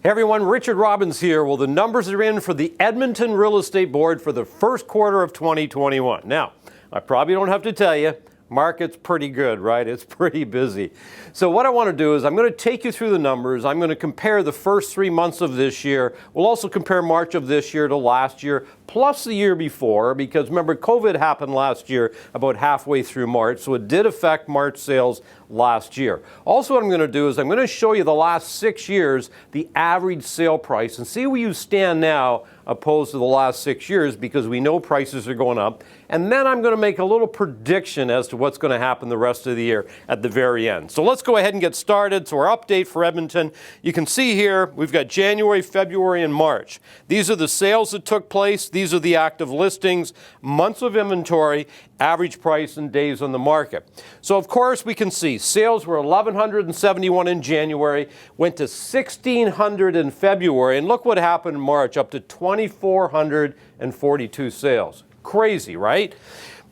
Hey everyone, Richard Robbins here. Well, the numbers are in for the Edmonton Real Estate Board for the first quarter of 2021. Now, I probably don't have to tell you, market's pretty good, right? It's pretty busy. So what I want to do is I'm going to take you through the numbers. I'm going to compare the first 3 months of this year. We'll also compare March of this year to last year, plus the year before, because remember, COVID happened last year about halfway through March, so it did affect March sales last year. Also, what I'm going to do is I'm going to show you the last 6 years, the average sale price, and see where you stand now opposed to the last 6 years, because we know prices are going up. And then I'm going to make a little prediction as to what's going to happen the rest of the year at the very end. So let's go ahead and get started. So our update for Edmonton, you can see here, we've got January, February, and March. These are the sales that took place. These are the active listings, months of inventory, average price, and days on the market. So of course we can see sales were 1,171 in January, went to 1,600 in February, and look what happened in March, up to 2,442 sales. Crazy, right?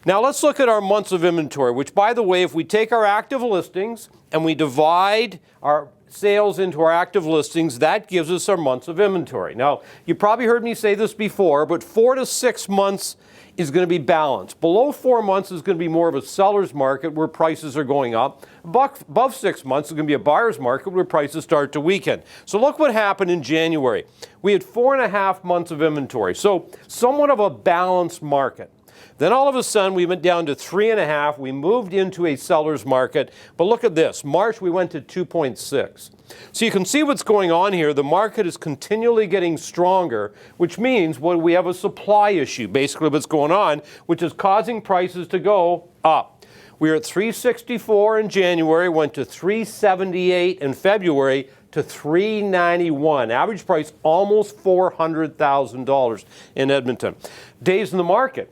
Now let's look at our months of inventory, which, by the way, if we take our active listings and we divide our sales into our active listings, that gives us our months of inventory. Now, you probably heard me say this before, but 4 to 6 months is going to be balanced. Below 4 months is going to be more of a seller's market where prices are going up. Above 6 months is going to be a buyer's market where prices start to weaken. So look what happened in January. We had 4.5 months of inventory, so somewhat of a balanced market. Then all of a sudden we went down to 3.5. We moved into a seller's market. But look at this. March we went to 2.6. So you can see what's going on here. The market is continually getting stronger, which means we have a supply issue, basically what's going on, which is causing prices to go up. We were at 364 in January, went to 378 in February, to 391. Average price almost $400,000 in Edmonton. Days in the market.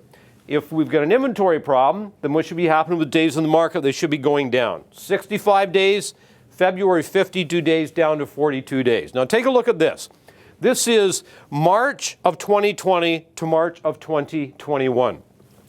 If we've got an inventory problem, then what should be happening with days in the market? They should be going down. 65 days, February 52 days down to 42 days. Now take a look at this. This is March of 2020 to March of 2021.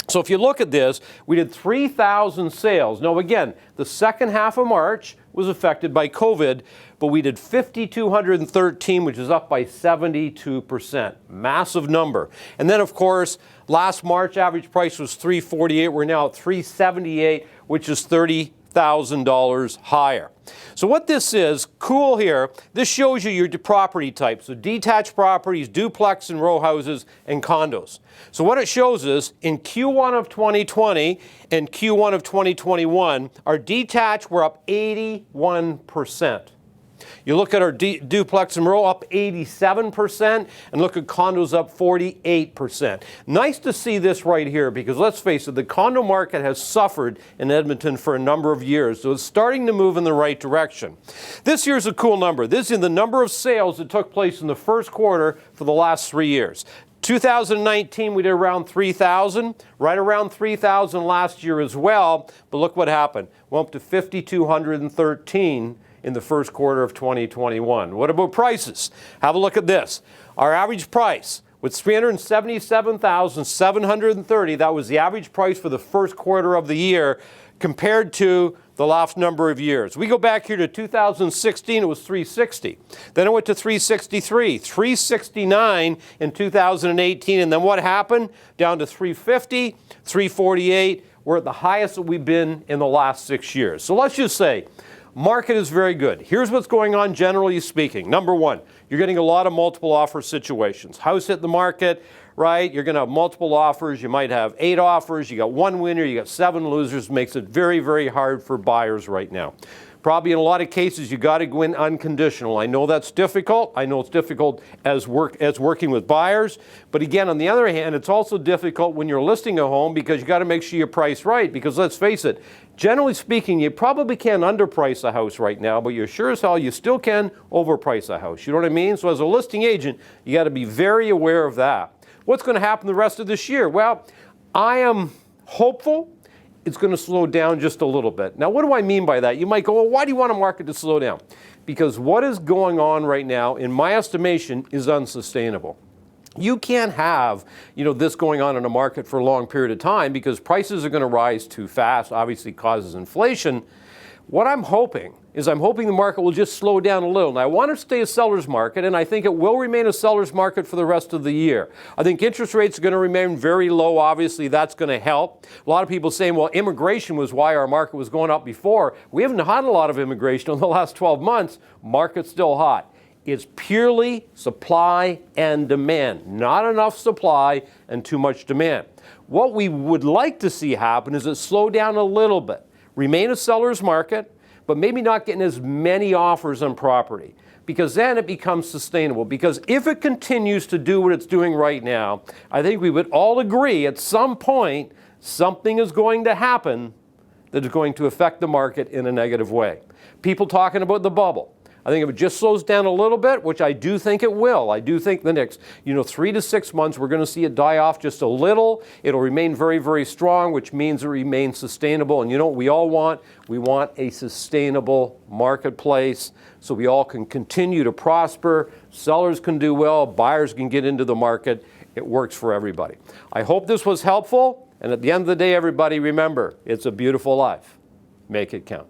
So if you look at this, we did 3,000 sales. Now again, the second half of March was affected by COVID, but we did 5,213, which is up by 72%. Massive number. And then of course, last March average price was 348. We're now at 378, which is $30,000 higher. So what this is, cool here, this shows you your property types. So detached properties, duplex and row houses, and condos. So what it shows us, in Q1 of 2020 and Q1 of 2021, our detached were up 81%. You look at our duplex and row, up 87%, and look at condos, up 48%. Nice to see this right here, because let's face it, the condo market has suffered in Edmonton for a number of years, so it's starting to move in the right direction. This here's a cool number. This is the number of sales that took place in the first quarter for the last 3 years. 2019, we did around 3,000, right around 3,000 last year as well, but look what happened. Went up to 5,213 in the first quarter of 2021. What about prices? Have a look at this. Our average price was $377,730. That was the average price for the first quarter of the year compared to the last number of years. We go back here to 2016, it was 360. Then it went to 363, 369 in 2018, and then what happened? Down to 350, 348. We're at the highest that we've been in the last 6 years. So let's just say, market is very good. Here's what's going on generally speaking. Number one, you're getting a lot of multiple offer situations. House hit the market, right? You're going to have multiple offers. You might have 8 offers. You got 1 winner. You got 7 losers. Makes it very, very hard for buyers right now. Probably in a lot of cases, you got to go in unconditional. I know that's difficult. I know it's difficult as working with buyers. But again, on the other hand, it's also difficult when you're listing a home, because you got to make sure you price right. Because let's face it, generally speaking, you probably can't underprice a house right now, but you sure as hell you still can overprice a house. You know what I mean? So as a listing agent, you got to be very aware of that. What's going to happen the rest of this year? Well, I am hopeful it's going to slow down just a little bit. Now, what do I mean by that? You might go, well, why do you want a market to slow down? Because what is going on right now, in my estimation, is unsustainable. You can't have, this going on in a market for a long period of time, because prices are going to rise too fast, obviously causes inflation. What I'm hoping is the market will just slow down a little. And I want it to stay a seller's market, and I think it will remain a seller's market for the rest of the year. I think interest rates are going to remain very low. Obviously, that's going to help. A lot of people saying, well, immigration was why our market was going up before. We haven't had a lot of immigration in the last 12 months. Market's still hot. It's purely supply and demand. Not enough supply and too much demand. What we would like to see happen is it slow down a little bit. Remain a seller's market, but maybe not getting as many offers on property, because then it becomes sustainable. Because if it continues to do what it's doing right now, I think we would all agree at some point something is going to happen that is going to affect the market in a negative way. People talking about the bubble. I think if it just slows down a little bit, which I do think it will, I do think the next 3 to 6 months we're going to see it die off just a little. It'll remain very, very strong, which means it remains sustainable. And you know what we all want? We want a sustainable marketplace so we all can continue to prosper. Sellers can do well, buyers can get into the market. It works for everybody. I hope this was helpful. And at the end of the day, everybody, remember, it's a beautiful life. Make it count.